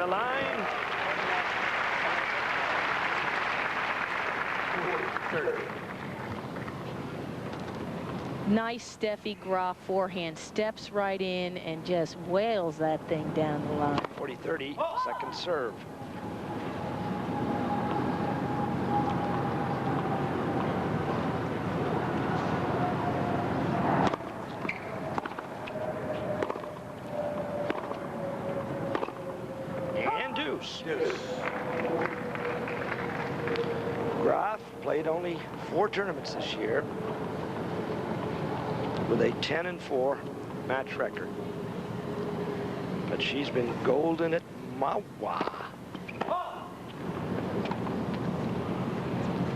the line. 30. Nice Steffi Graf forehand. Steps right in and just wails that thing down the line. 40-30, second serve. And deuce. Graf played only 4 tournaments this year with a 10-4 match record. But she's been golden at Mahwah,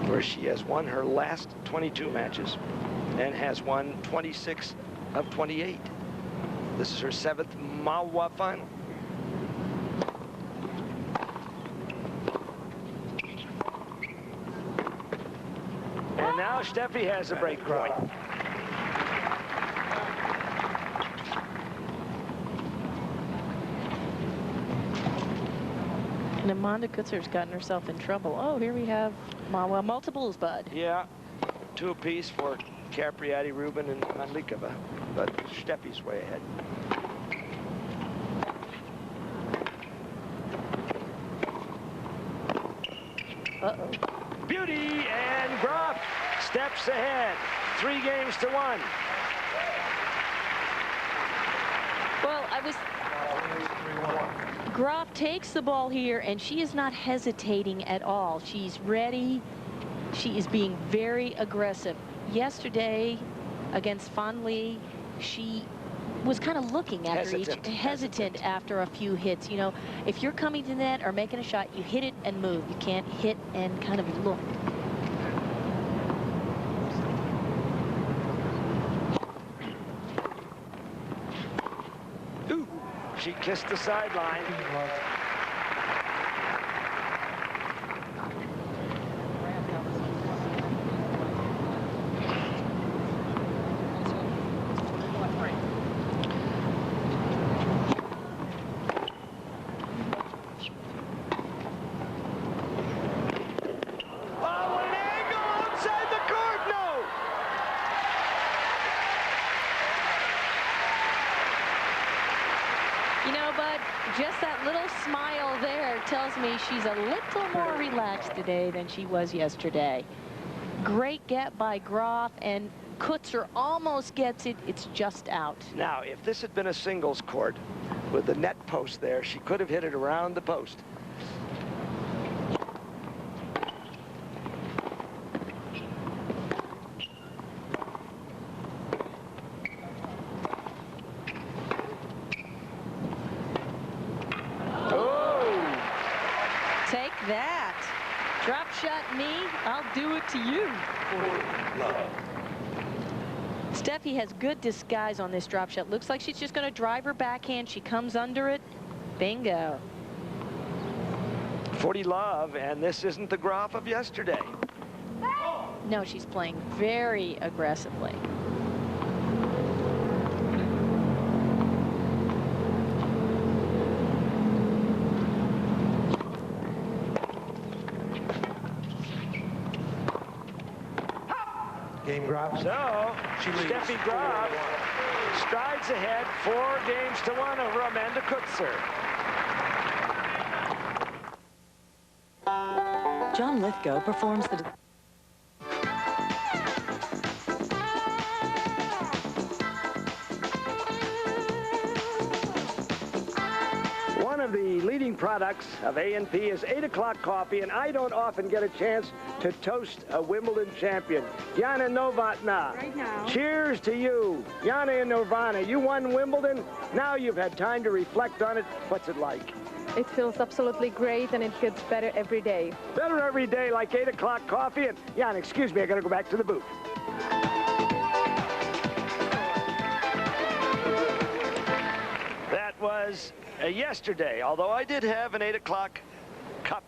where she has won her last 22 matches and has won 26 of 28. This is her 7th Mahwah final. And now Steffi has a break point. And Amanda Coetzer's gotten herself in trouble. Oh, here we have Mahwah multiples, bud. Yeah, 2 apiece for Capriati, Rubin, and Mandlikova, but Steffi's way ahead. Uh-oh. Beauty, and Graf steps ahead. 3 games to 1. Well, Graf takes the ball here, and she is not hesitating at all. She's ready. She is being very aggressive. Yesterday, against Fanli, she was kind of looking after hesitant after a few hits. You know, if you're coming to net or making a shot, you hit it and move. You can't hit and kind of look. Ooh, she kissed the sideline. Just that little smile there tells me she's a little more relaxed today than she was yesterday. Great get by Graf, and Coetzer almost gets it. It's just out. Now, if this had been a singles court with the net post there, she could have hit it around the post. That drop shot me, I'll do it to you. Steffi has good disguise on this drop shot. Looks like she's just going to drive her backhand. She comes under it. Bingo. 40 love, and this isn't the Graf of yesterday. No, she's playing very aggressively. Game Graf. So, Steffi Graf strides ahead 4 games to 1 over Amanda Coetzer. John Lithgow performs the... One of the leading products of A&P is 8 o'clock coffee, and I don't often get a chance to toast a Wimbledon champion. Yana Novotna. Right now. Cheers to you. Yana and Nirvana, you won Wimbledon. Now you've had time to reflect on it. What's it like? It feels absolutely great, and it gets better every day. Better every day, like 8 o'clock coffee. And Yana, excuse me, I gotta go back to the booth. That was yesterday, although I did have an 8 o'clock cup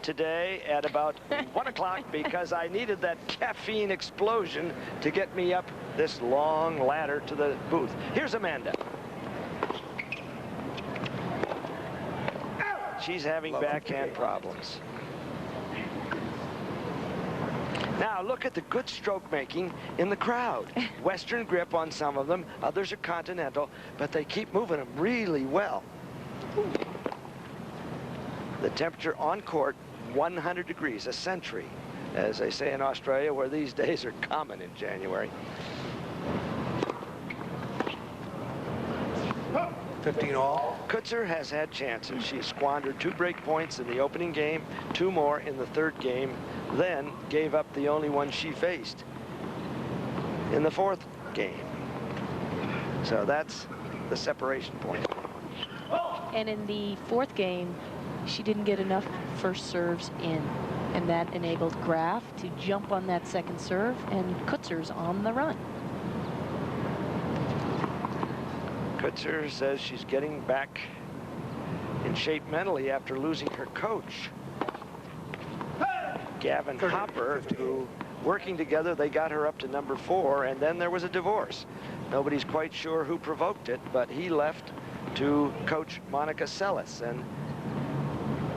today at about 1 o'clock because I needed that caffeine explosion to get me up this long ladder to the booth. Here's Amanda. she's having backhand problems. Now look at the good stroke making in the crowd. Western grip on some of them, others are continental, but they keep moving them really well. The temperature on court, 100 degrees, a century, as they say in Australia, where these days are common in January. 15 all. Coetzer has had chances. She squandered 2 break points in the opening game, 2 more in the 3rd game, then gave up the only one she faced in the 4th game. So that's the separation point. And in the 4th game, she didn't get enough first serves in, and that enabled Graf to jump on that second serve, and Coetzer's on the run. Coetzer says she's getting back in shape mentally after losing her coach, Gavin Hopper, who, working together, they got her up to number 4, and then there was a divorce. Nobody's quite sure who provoked it, but he left to coach Monica Seles, and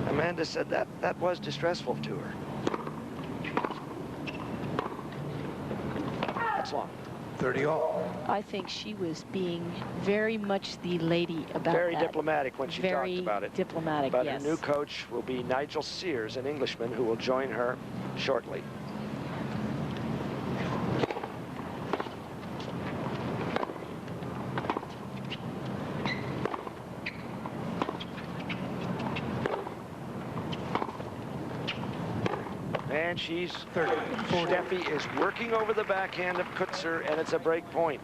Amanda said that was distressful to her. That's long. 30 all. I think she was being very much the lady about Very that. diplomatic when she talked about it. Very diplomatic, But yes. her new coach will be Nigel Sears, an Englishman who will join her shortly. And she's 30. Steffi is working over the backhand of Coetzer, and it's a break point.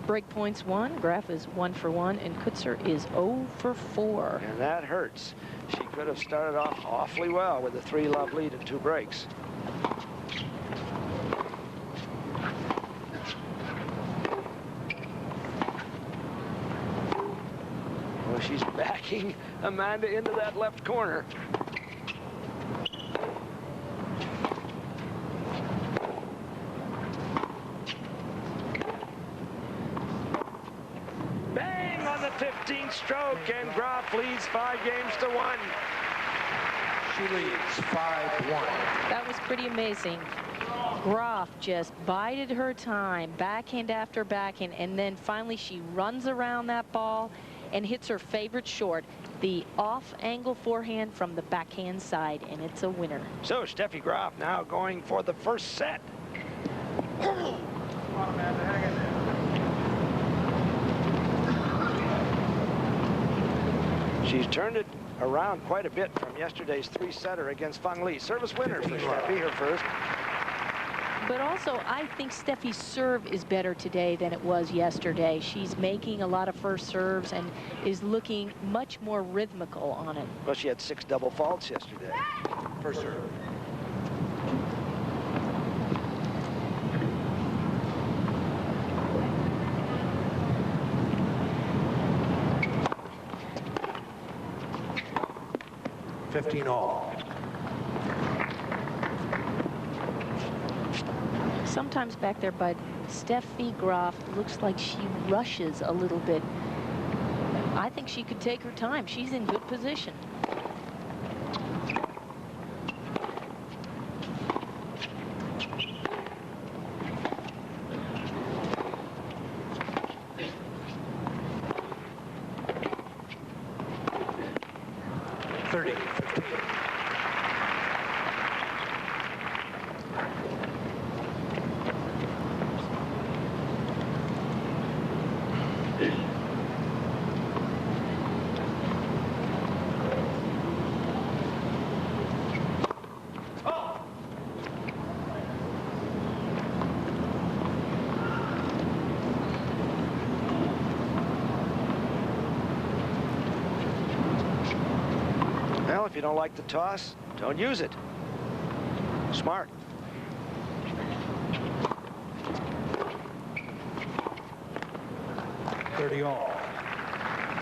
Break points 1. Graf is 1 for 1, and Coetzer is 0 for 4. And that hurts. She could have started off awfully well with a 3-love lead and 2 breaks. Well, she's backing Amanda into that left corner. Bang on the 15th stroke, and Graf leads 5 games to 1. She leads 5-1. That was pretty amazing. Graf just bided her time, backhand after backhand, and then finally she runs around that ball and hits her favorite short, the off-angle forehand from the backhand side, and it's a winner. So Steffi Graf now going for the first set. She's turned it around quite a bit from yesterday's 3-setter against Feng Li. Service winner for Steffi, her first. But also, I think Steffi's serve is better today than it was yesterday. She's making a lot of first serves and is looking much more rhythmical on it. Well, she had 6 double faults yesterday. First serve. $15 all. Sometimes back there, but Steffi Graf looks like she rushes a little bit. I think she could take her time. She's in good position. Well, if you don't like the toss, don't use it. Smart. $30 all.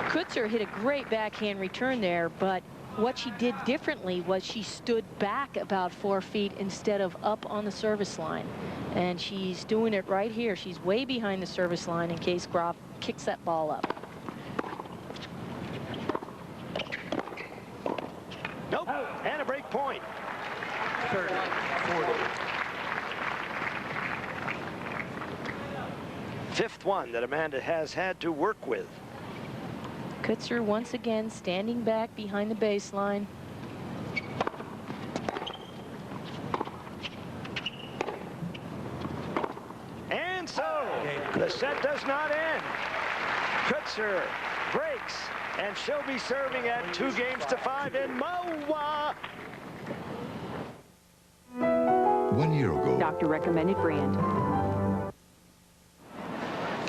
Coetzer hit a great backhand return there, but what she did differently was she stood back about 4 feet instead of up on the service line. And she's doing it right here. She's way behind the service line in case Graf kicks that ball up. Nope, and a break point. 30-40. Fifth one that Amanda has had to work with. Coetzer once again standing back behind the baseline. And so the set does not end. Coetzer breaks, and she'll be serving at 2-5 in Mahwah. 1 year ago, Doctor recommended brand.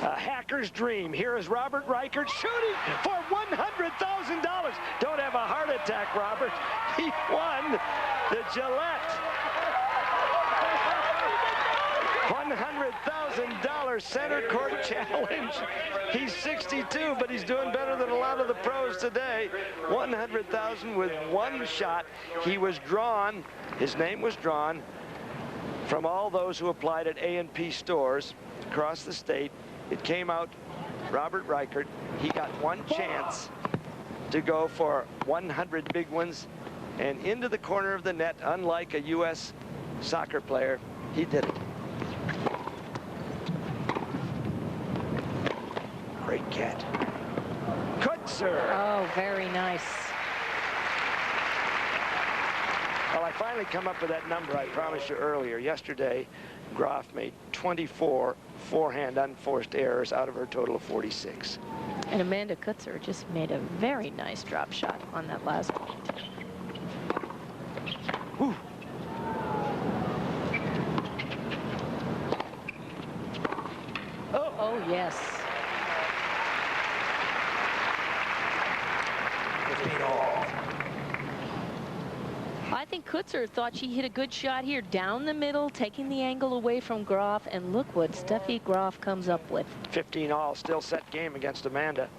A hacker's dream. Here is Robert Reichert shooting for $100,000. Don't have a heart attack, Robert. He won the Gillette $100,000 center court challenge. He's 62, but he's doing better than a lot of the pros today. $100,000 with one shot. He was drawn, his name was drawn from all those who applied at A&P stores across the state. It came out Robert Reichert. He got one chance to go for 100 big ones, and into the corner of the net, unlike a U.S. soccer player, he did it. Great cat. Coetzer. Oh, very nice. Well, I finally come up with that number I promised you earlier. Yesterday, Graf made 24 forehand unforced errors out of her total of 46. And Amanda Coetzer just made a very nice drop shot on that last point. Whew. Oh, yes. 15 all. I think Coetzer thought she hit a good shot here down the middle, taking the angle away from Graf, and look what Steffi Graf comes up with. 15 all, still set game against Amanda.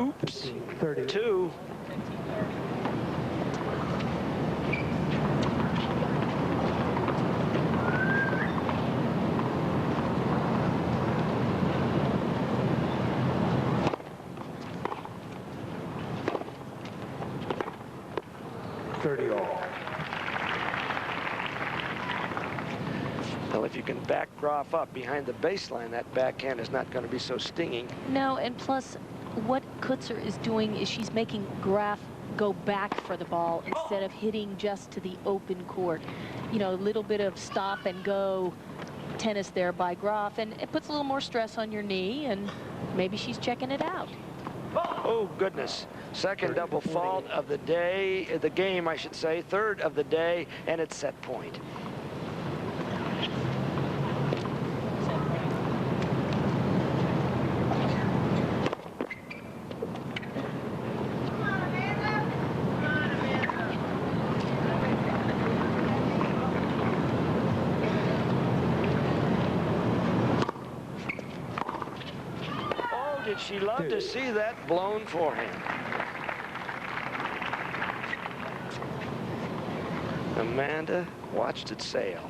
Oops. 30. 2. Well, if you can back Graf up behind the baseline, that backhand is not going to be so stinging. No, and plus, what Coetzer is doing is she's making Graf go back for the ball instead of hitting just to the open court. You know, a little bit of stop and go tennis there by Graf, and it puts a little more stress on your knee, and maybe she's checking it out. Oh, goodness. Second double fault of the day, the game, I should say. Third of the day, and it's set point. Did she love to see that blown forehand? Amanda watched it sail.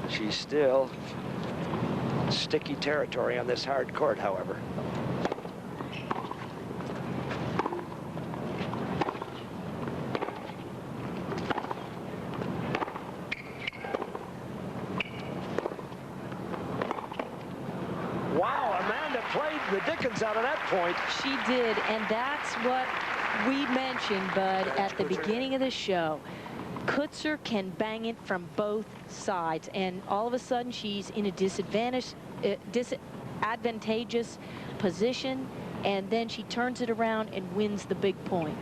She's still sticky territory on this hard court, however. Played the dickens out of that point. She did, and that's what we mentioned, Bud, at the beginning of the show. Coetzer can bang it from both sides, and all of a sudden she's in a disadvantageous position, and then she turns it around and wins the big point.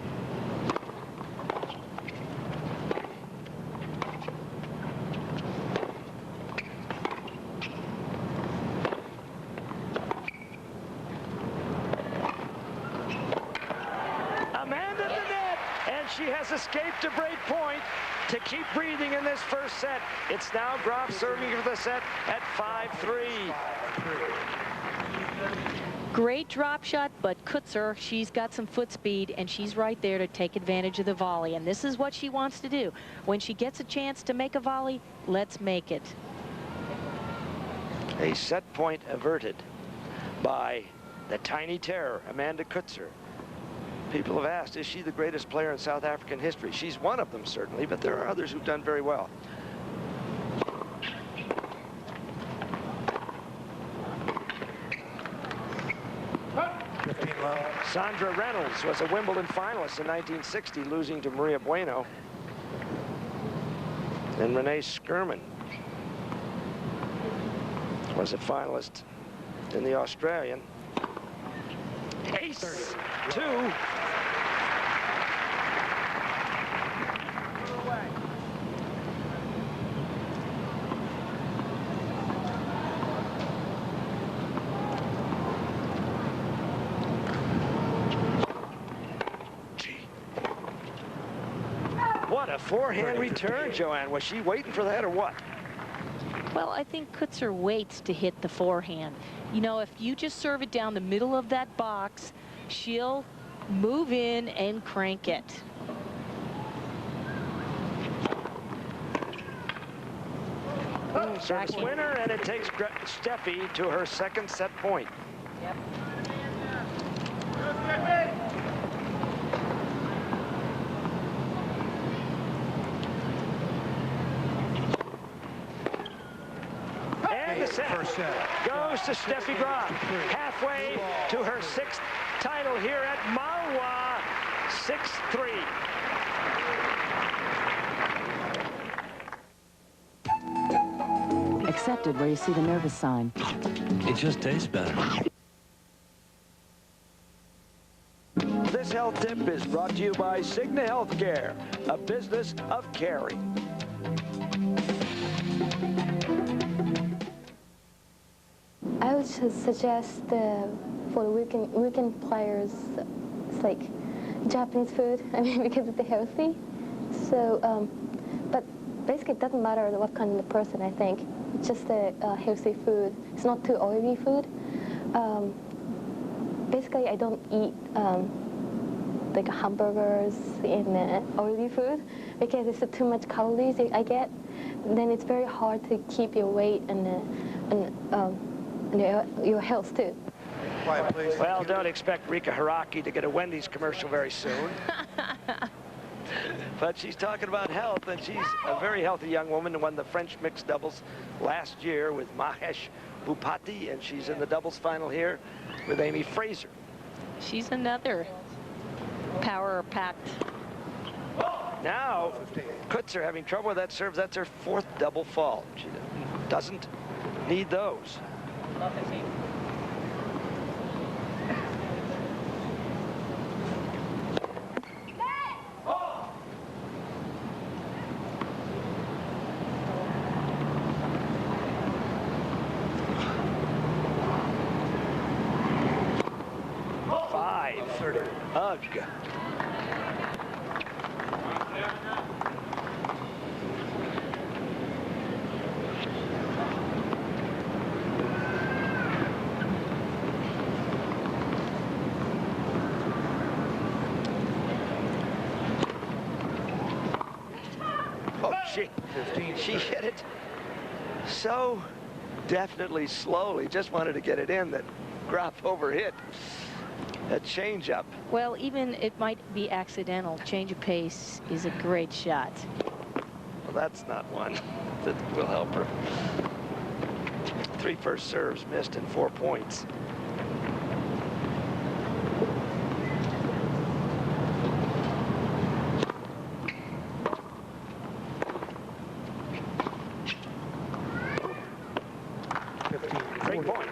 she has escaped a break point to keep breathing in this first set. It's now Graf serving for the set at 5-3. Great drop shot, but Coetzer, she's got some foot speed, and she's right there to take advantage of the volley. And this is what she wants to do. When she gets a chance to make a volley, let's make it. A set point averted by the tiny terror, Amanda Coetzer. People have asked, is she the greatest player in South African history? She's one of them, certainly, but there are others who've done very well. Sandra Reynolds was a Wimbledon finalist in 1960, losing to Maria Bueno. And Renee Skirman was a finalist in the Australian. Ace 2. What a forehand return, Joanne. Was she waiting for that or what? Well, I think Coetzer waits to hit the forehand. You know, if you just serve it down the middle of that box, she'll move in and crank it. Service winner, and it takes Steffi to her second set point. Yep. And the set goes to Steffi Graf, halfway to her 6th title here at Mahwah, 6-3. Accepted where you see the nervous sign. It just tastes better. This health tip is brought to you by Cigna Healthcare, a business of caring. I would just suggest for the weekend players, it's like Japanese food. I mean, because it's healthy. So, but basically, it doesn't matter what kind of person. I think it's just a healthy food. It's not too oily food. Basically, I don't eat like hamburgers and oily food because it's too much calories I get. Then it's very hard to keep your weight and your health too. Quiet, please. Well, don't expect Rika Haraki to get a Wendy's commercial very soon. But she's talking about health, and she's a very healthy young woman who won the French mixed doubles last year with Mahesh Bhupati, and she's in the doubles final here with Amy Fraser. She's another power-packed. Now, Coetzer having trouble with that serve. That's her 4th double fault. She doesn't need those. Ugh. Oh, she hit it so definitely slowly. Just wanted to get it in that Graf overhit. A change-up. Well, even it might be accidental. Change of pace is a great shot. Well, that's not one that will help her. 3 first serves missed and 4 points. Great point.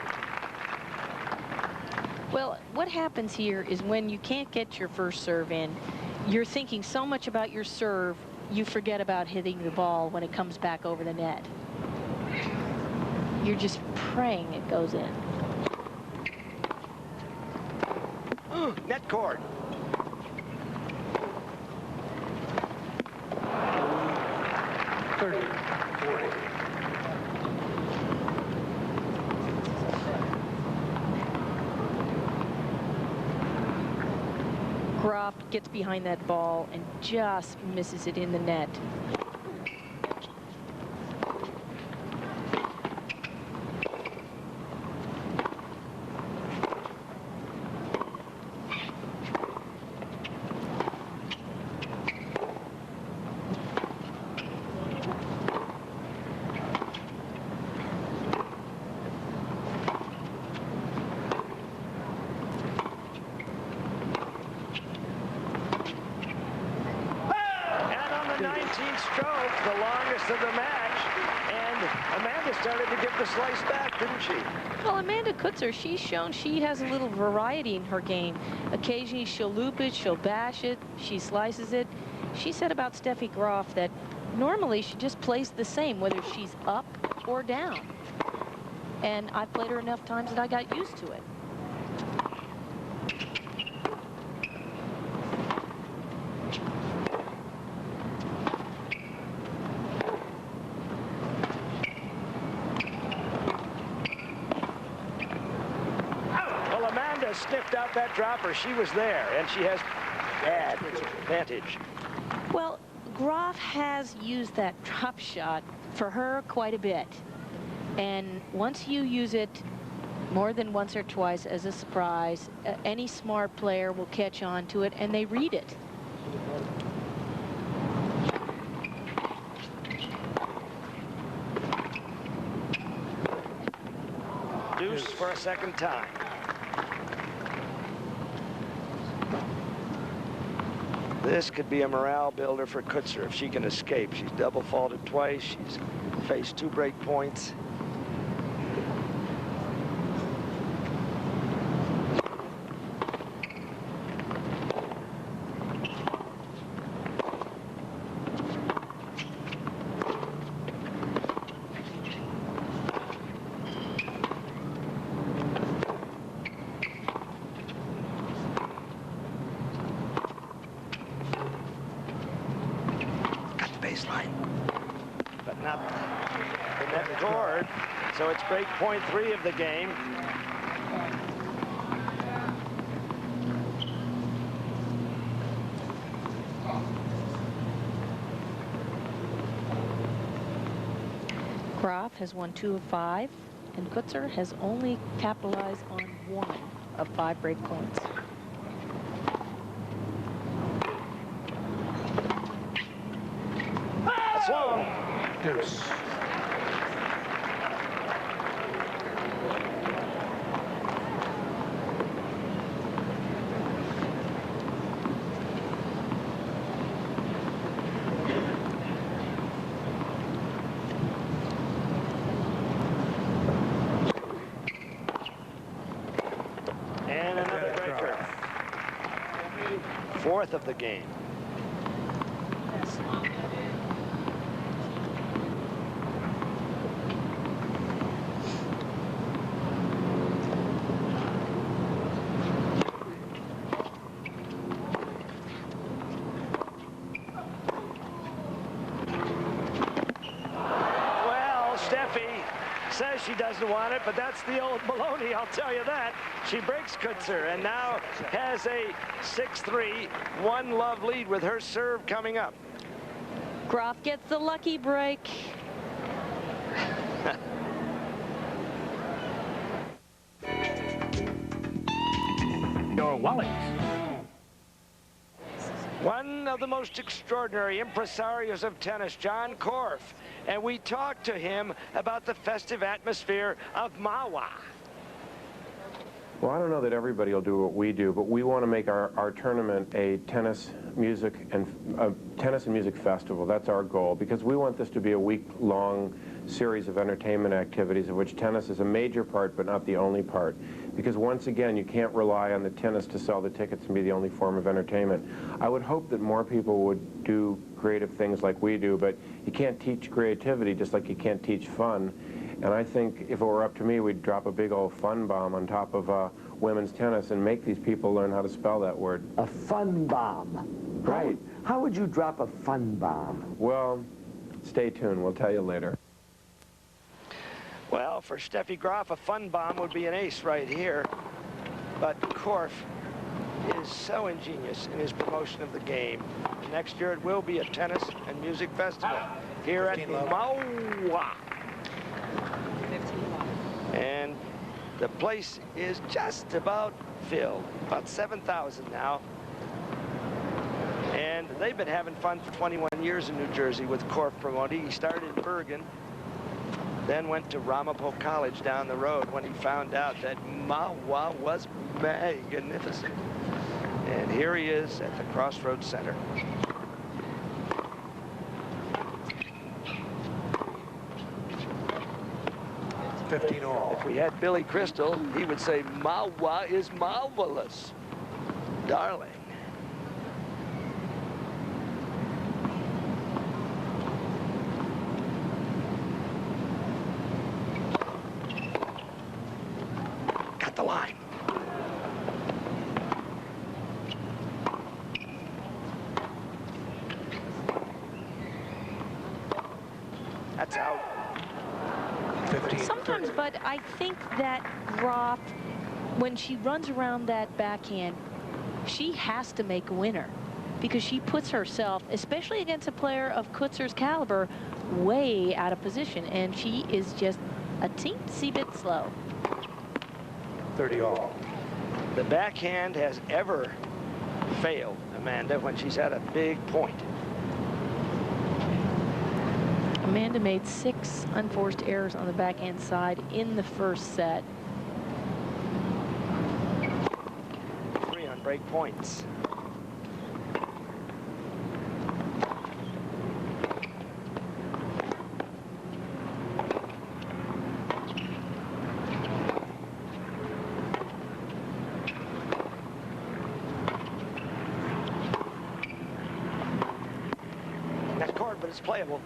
Well, what happens here is when you can't get your first serve in, you're thinking so much about your serve, you forget about hitting the ball when it comes back over the net. You're just praying it goes in. Net cord. Graf gets behind that ball and just misses it in the net. Stroke, the longest of the match, and Amanda started to get the slice back, didn't she? Well, Amanda Coetzer, she's shown she has a little variety in her game. Occasionally she'll loop it, she'll bash it, she slices it. She said about Steffi Graf that normally she just plays the same, whether she's up or down. And I played her enough times that I got used to it. Sniffed out that dropper. She was there, and she has advantage. Well, Graf has used that drop shot for her quite a bit. And once you use it more than once or twice as a surprise, any smart player will catch on to it, and they read it. Deuce for a second time. This could be a morale builder for Coetzer if she can escape. She's double faulted twice. She's faced 2 break points. Baseline, but not the net cord. So it's break point 3 of the game. Graf has won 2 of 5, and Coetzer has only capitalized on 1 of 5 break points. Long. Deuce. And another breaker. 4th of the game. Steffi says she doesn't want it, but that's the old baloney, I'll tell you that. She breaks Coetzer and now has a 6-3, 1-love lead with her serve coming up. Graf gets the lucky break. Your wallet. One of the most extraordinary impresarios of tennis, John Korf, and we talked to him about the festive atmosphere of Mahwah. Well, I don't know that everybody will do what we do, but we want to make our tournament a tennis, music, and music festival. That's our goal, because we want this to be a week-long series of entertainment activities of which tennis is a major part, but not the only part. Because once again, you can't rely on the tennis to sell the tickets and be the only form of entertainment. I would hope that more people would do creative things like we do, but you can't teach creativity just like you can't teach fun. And I think if it were up to me, we'd drop a big old fun bomb on top of women's tennis and make these people learn how to spell that word. A fun bomb. Right. How would you drop a fun bomb? Well, stay tuned. We'll tell you later. Well, for Steffi Graf, a fun bomb would be an ace right here. But Korf is so ingenious in his promotion of the game. Next year it will be a tennis and music festival here at Mahwah. And the place is just about filled, about 7,000 now. And they've been having fun for 21 years in New Jersey with Korf promoting. He started in Bergen, then went to Ramapo College down the road when he found out that Mahwah was magnificent. And here he is at the Crossroads Center. $15 If we had Billy Crystal, he would say, Mahwah is marvelous, darling. Got the line. That's out. 15. Sometimes, but I think that Graf, when she runs around that backhand, she has to make a winner because she puts herself, especially against a player of Coetzer's caliber, way out of position, and she is just a teensy bit slow. 30 all. The backhand has ever failed Amanda when she's at a big point. Amanda made 6 unforced errors on the backhand side in the first set. 3 on break points. That's court, but it's playable.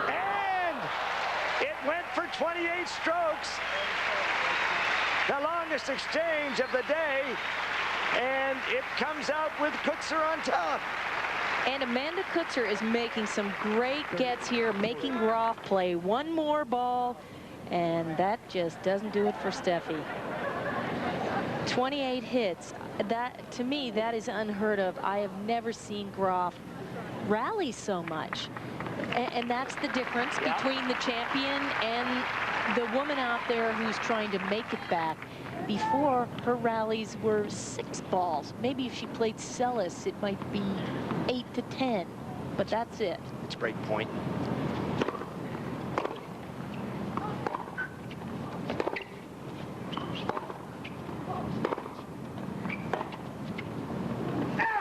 And it went for 28 strokes. The longest exchange of the day. And it comes out with Coetzer on top. And Amanda Coetzer is making some great gets here, making Graf play one more ball, and that just doesn't do it for Steffi. 28 hits. That, to me, that is unheard of. I have never seen Graf rally so much. And that's the difference between the champion and the woman out there who's trying to make it back. Before, her rallies were 6 balls. Maybe if she played Celis, it might be 8 to 10, but that's it. It's break point.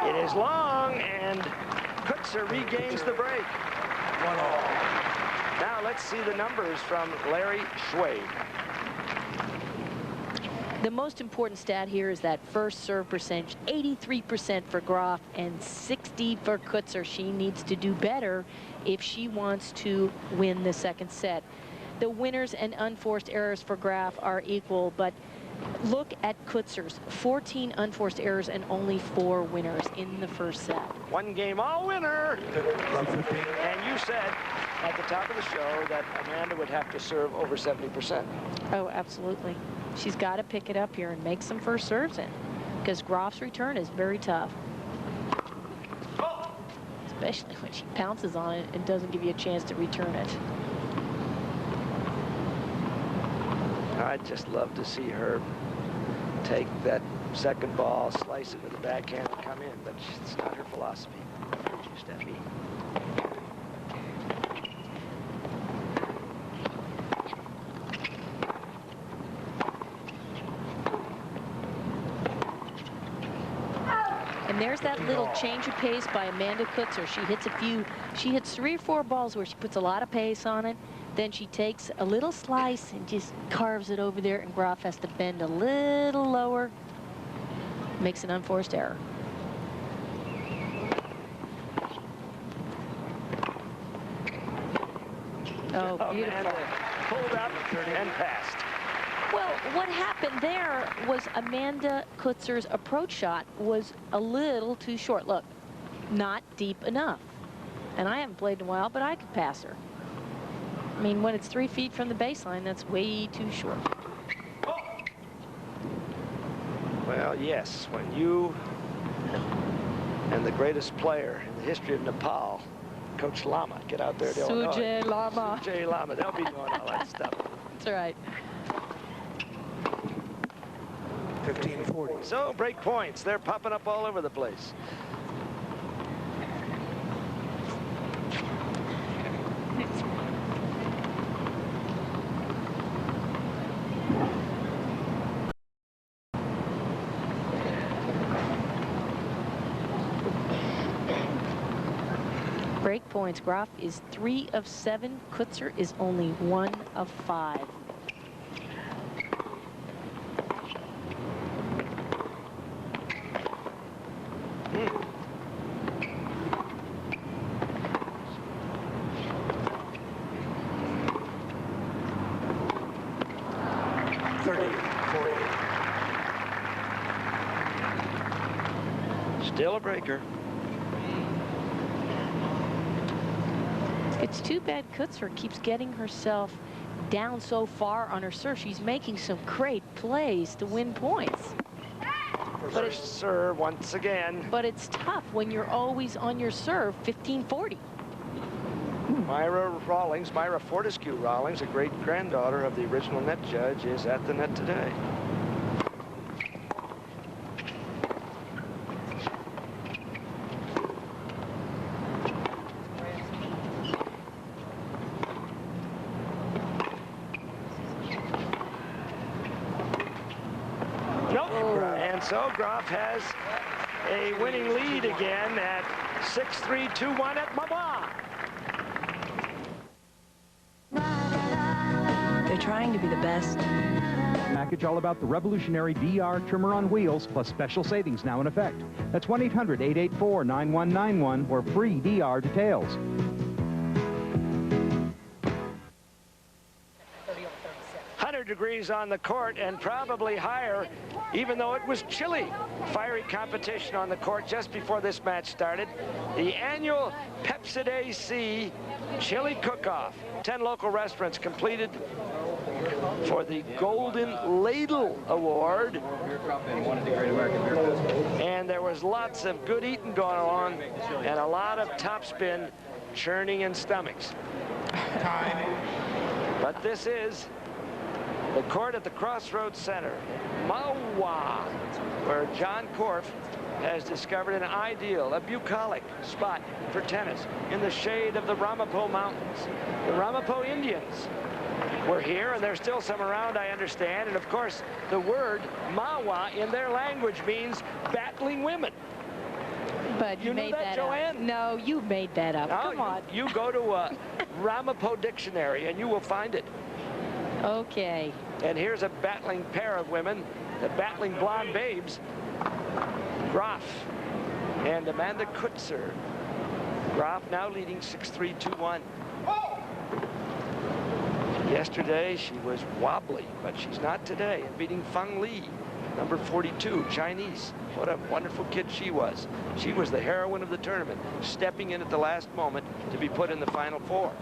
It is long, and Coetzer regains the break. 1 all. Now let's see the numbers from Larry Schwade. The most important stat here is that first serve percentage, 83% for Graf and 60 for Coetzer. She needs to do better if she wants to win the second set. The winners and unforced errors for Graf are equal, but look at Coetzer's 14 unforced errors and only 4 winners in the first set. One game all winner. 15. And you said at the top of the show that Amanda would have to serve over 70%. Oh, absolutely. She's got to pick it up here and make some first serves in, because Graf's return is very tough. Especially when she pounces on it and doesn't give you a chance to return it. I'd just love to see her take that second ball, slice it with the backhand and come in, but it's not her philosophy. Thank you, Steffi. And there's that little change of pace by Amanda Coetzer. She hits 3 or 4 balls where she puts a lot of pace on it. Then she takes a little slice and just carves it over there, and Graf has to bend a little lower. Makes an unforced error. Oh, beautiful. Amanda pulled up and passed. Well, what happened there was Amanda Coetzer's approach shot was a little too short. Look, not deep enough. And I haven't played in a while, but I could pass her. I mean, when it's 3 feet from the baseline, that's way too short. Well, yes, when you and the greatest player in the history of Nepal, Coach Lama, get out there to Illinois. Sujay Lama. Sujay Lama, they'll be doing all that stuff. That's right. 15-40. So, break points. They're popping up all over the place. Break points. Graf is 3 of 7. Coetzer is only 1 of 5. Still a breaker. It's too bad Coetzer keeps getting herself down so far on her serve. She's making some great plays to win points. But it's serve once again. But it's tough when you're always on your serve, 15-40. Myra Fortescue Rawlings, a great-granddaughter of the original net judge, is at the net today. So Graf has a winning lead again at 6-3, 2-1 at Mahwah. They're trying to be the best. Package all about the revolutionary DR trimmer on wheels, plus special savings now in effect. That's 1-800-884-9191 for free DR details. Degrees on the court and probably higher, even though it was chilly. Fiery competition on the court just before this match started. The annual Pepsi AC Chili Cook-Off. 10 local restaurants completed for the Golden Ladle Award. And there was lots of good eating going on and a lot of topspin churning in stomachs. But this is the court at the Crossroads Center, Mahwah, where John Korff has discovered an ideal, a bucolic spot for tennis in the shade of the Ramapo Mountains. The Ramapo Indians were here, and there's still some around, I understand. And of course, the word Mahwah in their language means battling women. But you made knew that, Joanne? up. No, you made that up. No, Come on. You go to a Ramapo dictionary, and you will find it. Okay. And here's a battling pair of women, the battling blonde babes, Graf and Amanda Coetzer. Graf now leading 6-3, 2-1. Yesterday she was wobbly, but she's not today, and beating Feng Li, number 42, Chinese. What a wonderful kid she was. She was the heroine of the tournament, stepping in at the last moment to be put in the Final Four.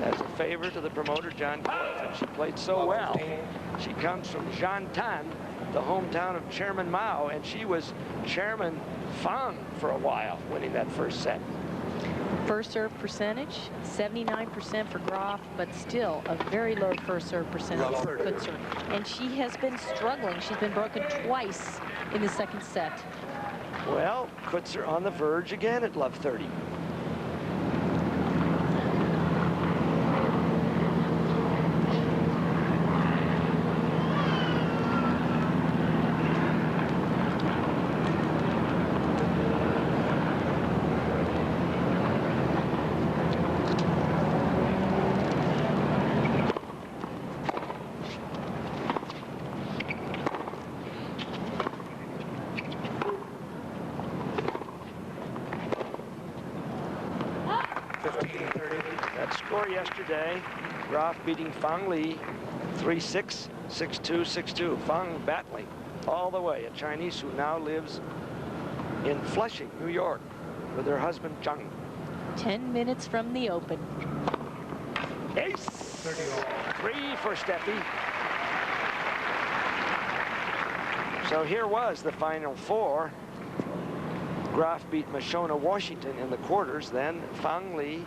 As a favor to the promoter, John Korff, and she played so well. She comes from Jiantan, the hometown of Chairman Mao, and she was Chairman Fang for a while, winning that first set. First serve percentage, 79% for Graf, but still a very low first serve percentage for Coetzer. And she has been struggling. She's been broken twice in the second set. Well, Coetzer on the verge again at love 30. yesterday. Graf beating Fang Li 3-6, 6-2, 6-2. Fang battling all the way. A Chinese who now lives in Flushing, New York, with her husband, Zhang. 10 minutes from the open. Ace! 3 for Steffi. So here was the final four. Graf beat Mashona Washington in the quarters, then Fang Li.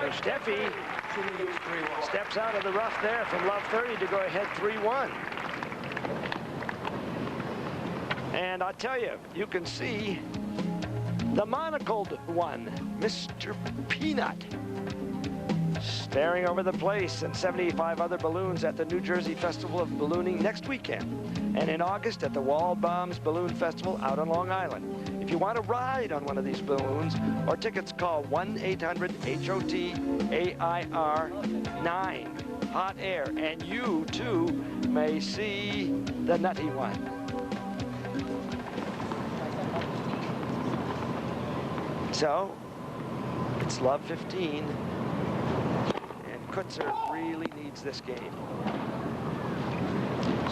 So Steffi steps out of the rough there from love 30 to go ahead 3-1. And I tell you, you can see the monocled one, Mr. Peanut, staring over the place, and 75 other balloons at the New Jersey Festival of Ballooning next weekend. And in August at the Wall Bombs Balloon Festival out on Long Island. If you want to ride on one of these balloons or tickets, call 1-800-HOT-AIR-9, hot air, and you too may see the nutty one. So it's love 15, and Coetzer really needs this game.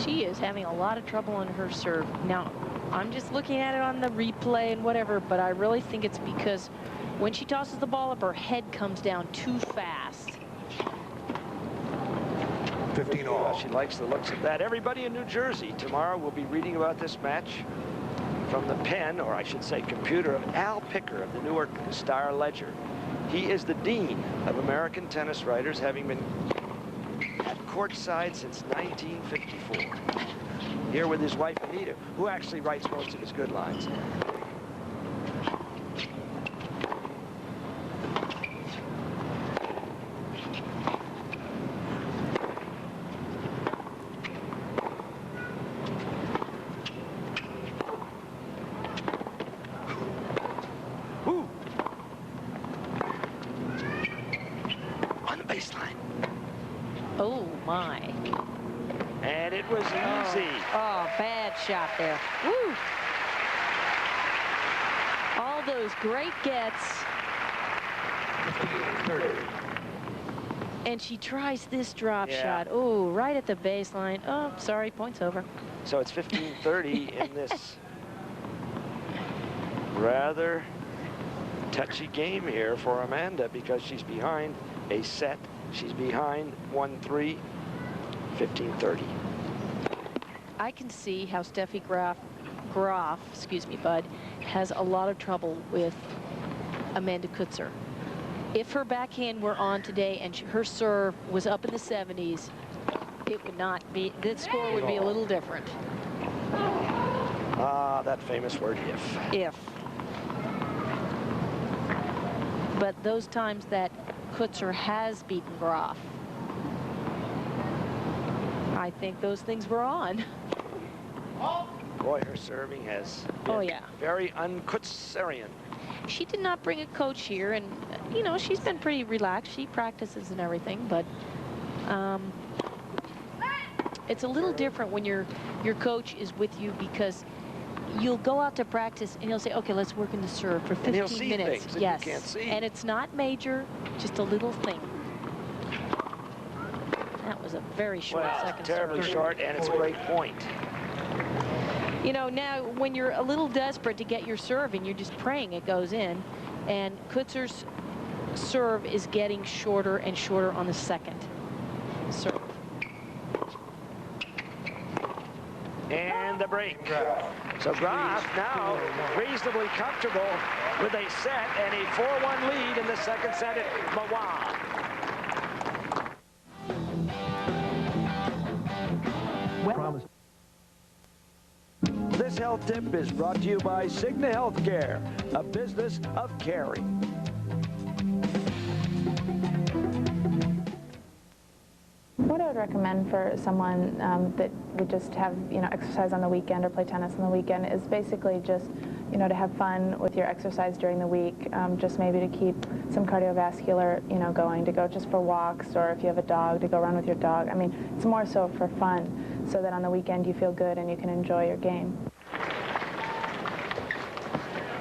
She is having a lot of trouble on her serve. Now, I'm just looking at it on the replay and whatever, but I really think it's because when she tosses the ball up, her head comes down too fast. 15 all. Well, she likes the looks of that. Everybody in New Jersey tomorrow will be reading about this match from the pen, or I should say computer, of Al Picker of the Newark Star-Ledger. He is the dean of American tennis writers, having been at courtside since 1954. Here with his wife, Anita, who actually writes most of his good lines. Woo! On the baseline. Oh, my. And it was easy. Oh, bad shot there. Woo! All those great gets. 30. And she tries this drop shot. Oh, right at the baseline. Oh, sorry, point's over. So it's 15-30 in this rather touchy game here for Amanda, because she's behind a set. She's behind 1-3. 15-30. I can see how Steffi Graf, excuse me, Bud, has a lot of trouble with Amanda Coetzer. If her backhand were on today and her serve was up in the 70s, it would not be, the score would be a little different. Ah, that famous word, if. If. But those times that Coetzer has beaten Graf, I think those things were on. Boy, her serving has been very un-Coetzerian. She did not bring a coach here, and, you know, she's been pretty relaxed. She practices and everything, but it's a little different when your coach is with you, because you'll go out to practice and he'll say, okay, let's work in the serve for 15 and he'll see minutes. Things that yes, you can't see. And it's not major, just a little thing. That was a very short second terribly serve. short, and it's a great point. You know, now when you're a little desperate to get your serve and you're just praying it goes in, and Coetzer's serve is getting shorter and shorter on the second serve. And the break. So Graf now reasonably comfortable with a set and a 4-1 lead in the second set at Mahwah. This health tip is brought to you by Cigna Healthcare, a business of caring. What I would recommend for someone that would just have, exercise on the weekend or play tennis on the weekend is basically just, to have fun with your exercise during the week, just maybe to keep some cardiovascular, going, to go just for walks, or if you have a dog, to go run with your dog. I mean, it's more so for fun, so that on the weekend you feel good and you can enjoy your game.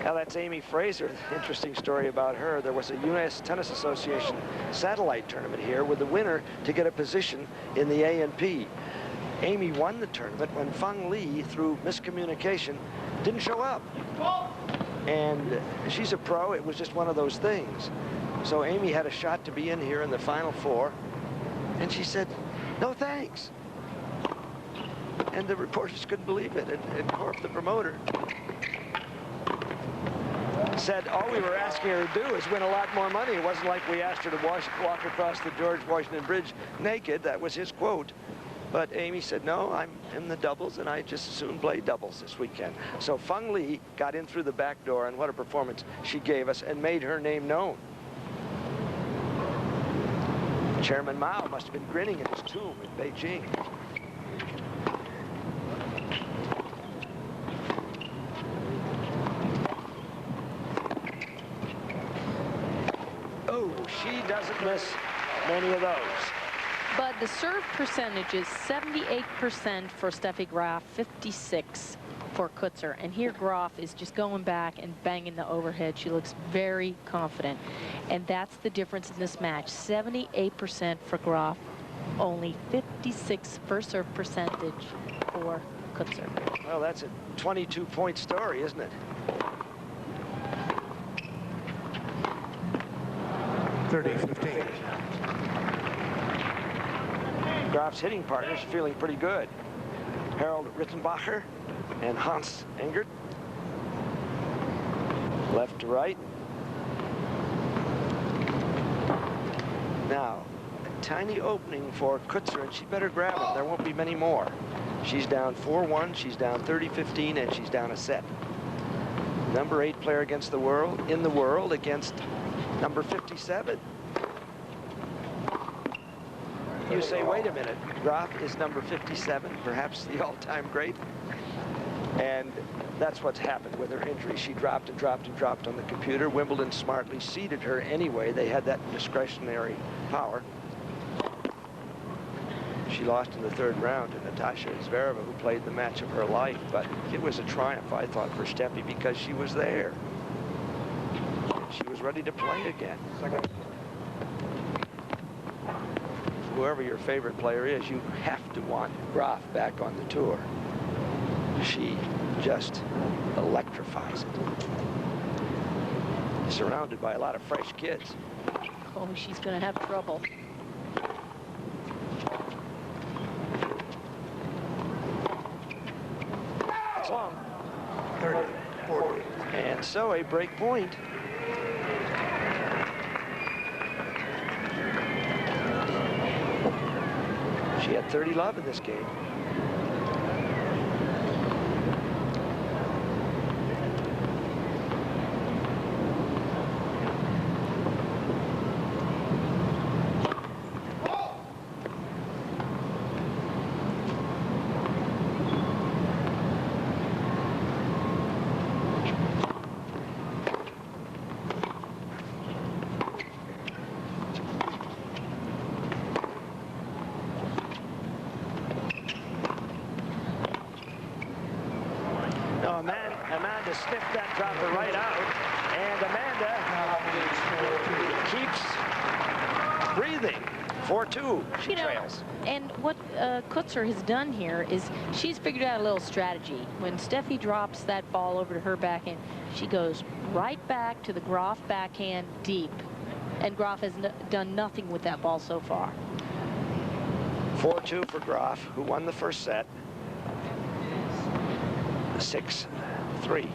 Now that's Amy Fraser. Interesting story about her. There was a U.S. Tennis Association satellite tournament here with the winner to get a position in the A&P. Amy won the tournament when Feng Li, through miscommunication, didn't show up. And she's a pro. It was just one of those things. So Amy had a shot to be in here in the Final Four, and she said, "No thanks." And the reporters couldn't believe it. And Corp, the promoter, said all we were asking her to do is win a lot more money. It wasn't like we asked her to walk across the George Washington Bridge naked. That was his quote. But Amy said, no, I'm in the doubles, and I just soon play doubles this weekend. So Feng Li got in through the back door, and what a performance she gave us and made her name known. Chairman Mao must have been grinning in his tomb in Beijing. She doesn't miss many of those. But the serve percentage is 78% for Steffi Graf, 56 for Coetzer. And here Graf is just going back and banging the overhead. She looks very confident. And that's the difference in this match. 78% for Graf, only 56 first serve percentage for Coetzer. Well, that's a 22-point story, isn't it? Graf's hitting partners feeling pretty good. Harold Rittenbacher and Hans Engert. Left to right. Now, a tiny opening for Coetzer, and she better grab it. There won't be many more. She's down 4-1, she's down 30-15, and she's down a set. Number 8 player against the world, in the world, against number 57. You say, wait a minute, Graf is number 57, perhaps the all-time great. And that's what's happened with her injury. She dropped and dropped and dropped on the computer. Wimbledon smartly seeded her anyway. They had that discretionary power. She lost in the third round to Natasha Zvereva, who played the match of her life. But it was a triumph, I thought, for Steffi, because she was there. She was ready to play again. Whoever your favorite player is, you have to want Graf back on the tour. She just electrifies it. Surrounded by a lot of fresh kids. Oh, she's going to have trouble. It's long. 30, 40. And so a break point. She had 30 love in this game. Amanda sniffed that dropper right out, and Amanda keeps breathing. 4-2, she trails. And what Coetzer has done here is she's figured out a little strategy. When Steffi drops that ball over to her backhand, she goes right back to the Graf backhand deep. And Graf has done nothing with that ball so far. 4-2 for Graf, who won the first set. 6-3.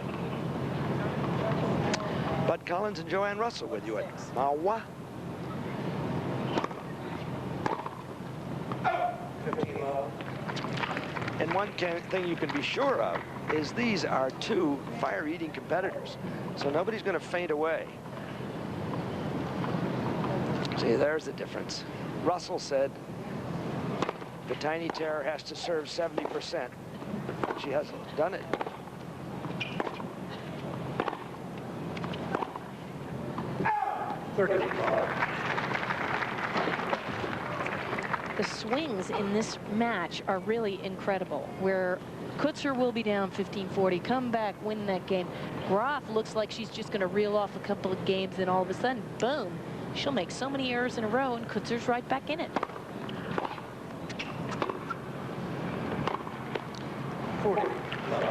Bud Collins and Joanne Russell with you at Mahwah. 15 love. And one thing you can be sure of is these are two fire-eating competitors. So nobody's going to faint away. See, there's the difference. Russell said the Tiny Terror has to serve 70%. She hasn't done it. The swings in this match are really incredible, where Coetzer will be down 15-40, come back, win that game. Graf looks like she's just going to reel off a couple of games, and all of a sudden, boom, she'll make so many errors in a row, and Coetzer's right back in it. 40 love.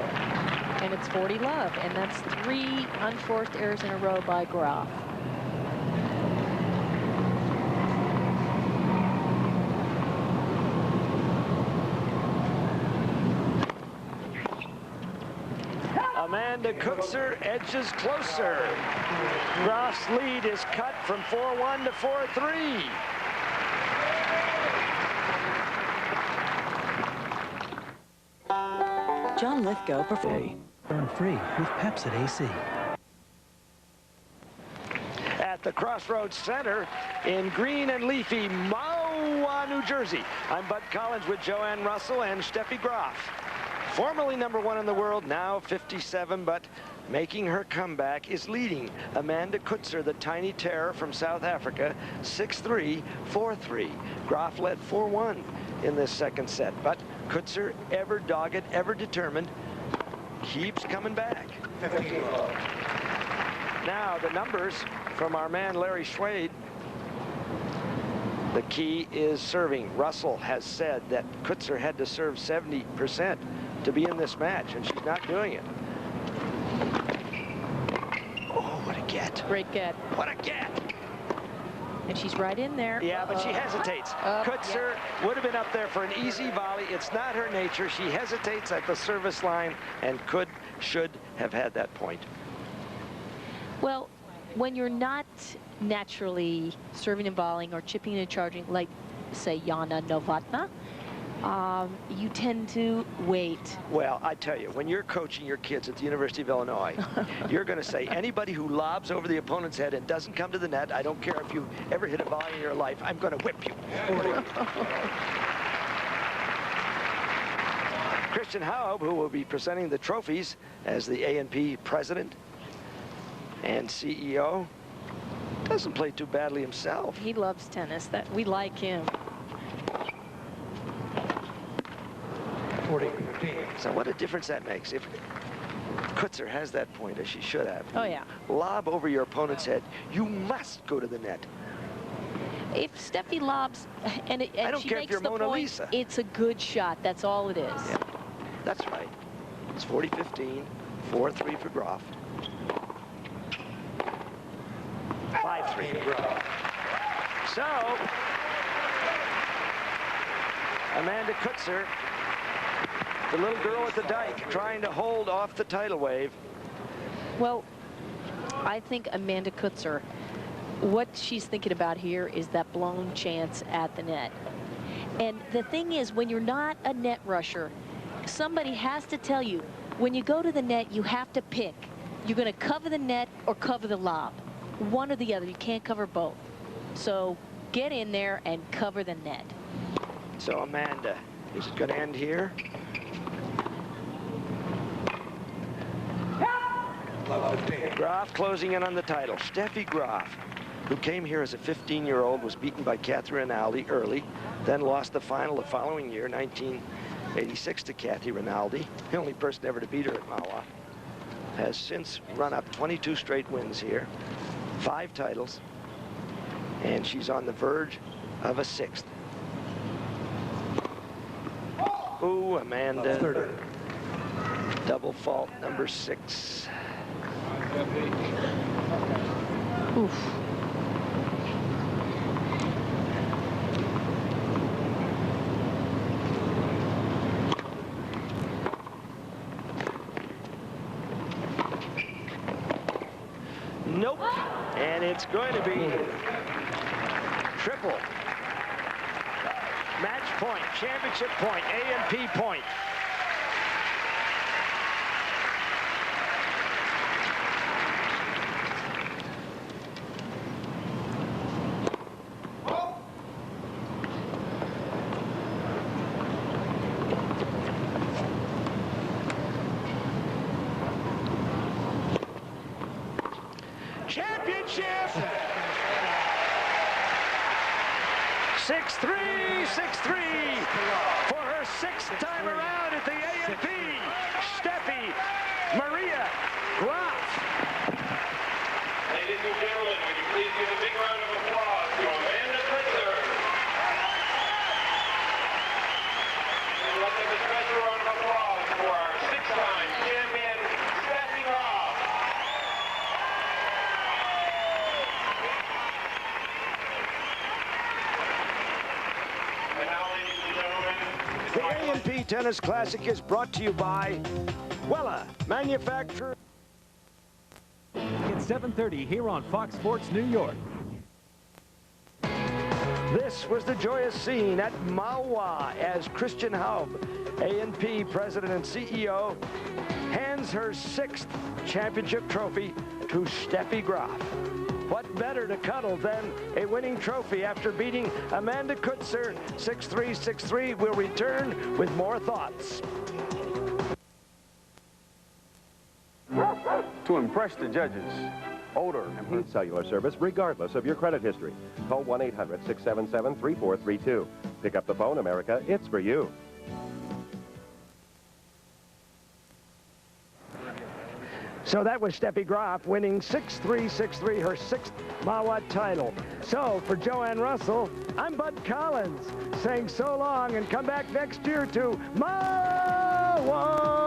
And it's 40 love, and that's 3 unforced errors in a row by Graf. Amanda Coetzer edges closer. Graf's lead is cut from 4-1 to 4-3. John Lithgow Hey, burn free with Pepsi AC. At the Crossroads Center in green and leafy Mahwah, New Jersey. I'm Bud Collins with Joanne Russell and Steffi Graf. Formerly #1 in the world, now 57, but making her comeback is leading Amanda Coetzer, the Tiny Terror from South Africa, 6-3, 4-3. Graf led 4-1 in this second set, but Coetzer, ever dogged, ever determined, keeps coming back. 15 love. Now the numbers from our man Larry Schwade. The key is serving. Russell has said that Coetzer had to serve 70% to be in this match, and she's not doing it. Oh, what a get. Great get. What a get. And she's right in there. Yeah, but she hesitates. Coetzer would have been up there for an easy volley. It's not her nature. She hesitates at the service line and should have had that point. Well, when you're not naturally serving and volleying or chipping and charging, like, say, Yana Novotná, you tend to wait. Well, I tell you, when you're coaching your kids at the University of Illinois, you're going to say, anybody who lobs over the opponent's head and doesn't come to the net, I don't care if you ever hit a volley in your life, I'm going to whip you. Christian Haub, who will be presenting the trophies as the A&P president and CEO, doesn't play too badly himself. He loves tennis. We like him. 40-15. So what a difference that makes. If Coetzer has that point, as she should have. Oh, yeah. Lob over your opponent's head. You must go to the net. If Steffi lobs and I don't she care if makes you're the Mona point, Lisa. it's a good shot. That's all it is. Yeah, that's right. It's 40-15, 4-3 for Graf. 5-3 for Graf. So, Amanda Coetzer, the little girl at the dike, trying to hold off the tidal wave. Well, I think Amanda Coetzer, what she's thinking about here is that blown chance at the net. And the thing is, when you're not a net rusher, somebody has to tell you, when you go to the net, you have to pick. You're going to cover the net or cover the lob. One or the other. You can't cover both. So get in there and cover the net. So Amanda, is it going to end here? Graf closing in on the title. Steffi Graf, who came here as a 15-year-old, was beaten by Kathy Rinaldi early, then lost the final the following year, 1986, to Kathy Rinaldi, the only person ever to beat her at Mahwah. Has since run up 22 straight wins here, 5 titles, and she's on the verge of a 6th. Ooh, Amanda. Double fault, number 6. Oof. it's going to be triple. Match point, championship point, A&P point. Championship! 6-3, 6-3 for her sixth time around at the A&P. Steffi Maria Graf. Ladies and gentlemen, would you please give a big round of applause to Amanda Coetzer. And let's have a special round of applause for our six-time champion, Steffi Graf. The A&P Tennis Classic is brought to you by Wella, manufacturer. It's 7:30 here on Fox Sports New York. This was the joyous scene at Mahwah as Christian Haub, A&P President and CEO, hands her sixth championship trophy to Steffi Graf. What better to cuddle than a winning trophy after beating Amanda Coetzer 6-3, 6-3. We'll return with more thoughts. To impress the judges, odor and heat cellular service regardless of your credit history. Call 1-800-677-3432. Pick up the phone, America. It's for you. So that was Steffi Graf winning 6-3, 6-3, her sixth Mahwah title. So for Joanne Russell, I'm Bud Collins saying so long and come back next year to Mahwah.